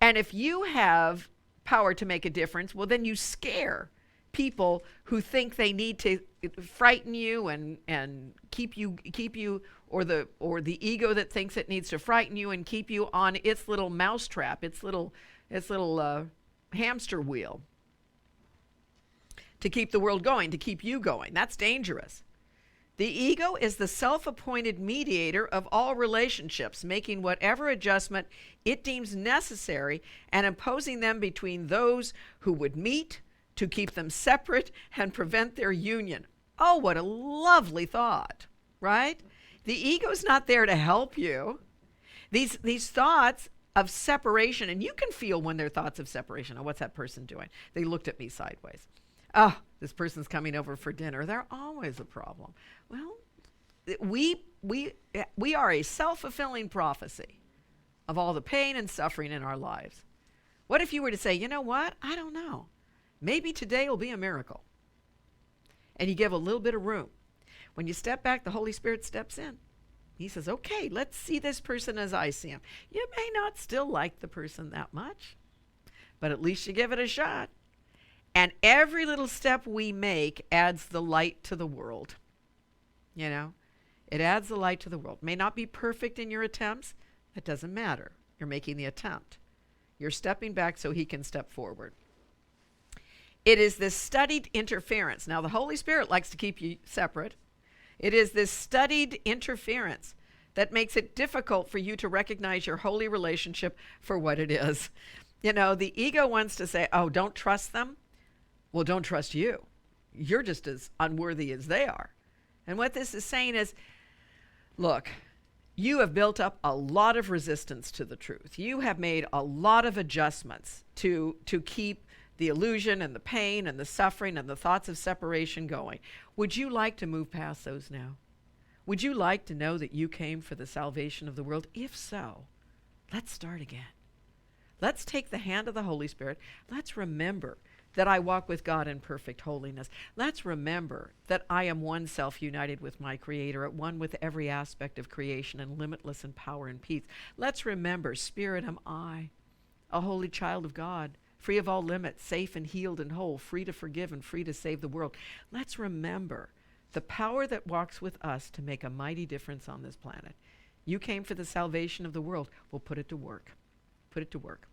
And if you have power to make a difference, well, then you scare people who think they need to frighten you and keep you, or the ego that thinks it needs to frighten you and keep you on its little mousetrap, its little hamster wheel, to keep the world going, to keep you going. That's dangerous. The ego is the self-appointed mediator of all relationships, making whatever adjustment it deems necessary and imposing them between those who would meet to keep them separate and prevent their union. Oh, what a lovely thought, right? The ego's not there to help you. These thoughts of separation, and you can feel when they're thoughts of separation. Oh, what's that person doing? They looked at me sideways. Oh, this person's coming over for dinner. They're always a problem. Well, we are a self-fulfilling prophecy of all the pain and suffering in our lives. What if you were to say, you know what? I don't know. Maybe today will be a miracle. And you give a little bit of room. When you step back, the Holy Spirit steps in. He says, okay, let's see this person as I see him. You may not still like the person that much, but at least you give it a shot. And every little step we make adds the light to the world. You know, it adds the light to the world. May not be perfect in your attempts. It doesn't matter. You're making the attempt. You're stepping back so he can step forward. It is this studied interference. Now, the Holy Spirit likes to keep you separate. It is this studied interference that makes it difficult for you to recognize your holy relationship for what it is. You know, the ego wants to say, oh, don't trust them. Well, don't trust you. You're just as unworthy as they are. And what this is saying is, look, you have built up a lot of resistance to the truth. You have made a lot of adjustments to keep the illusion and the pain and the suffering and the thoughts of separation going. Would you like to move past those now? Would you like to know that you came for the salvation of the world? If so, let's start again. Let's take the hand of the Holy Spirit. Let's remember that I walk with God in perfect holiness. Let's remember that I am one self united with my Creator, at one with every aspect of creation and limitless in power and peace. Let's remember, Spirit am I, a holy child of God, free of all limits, safe and healed and whole, free to forgive and free to save the world. Let's remember the power that walks with us to make a mighty difference on this planet. You came for the salvation of the world. Well, put it to work. Put it to work.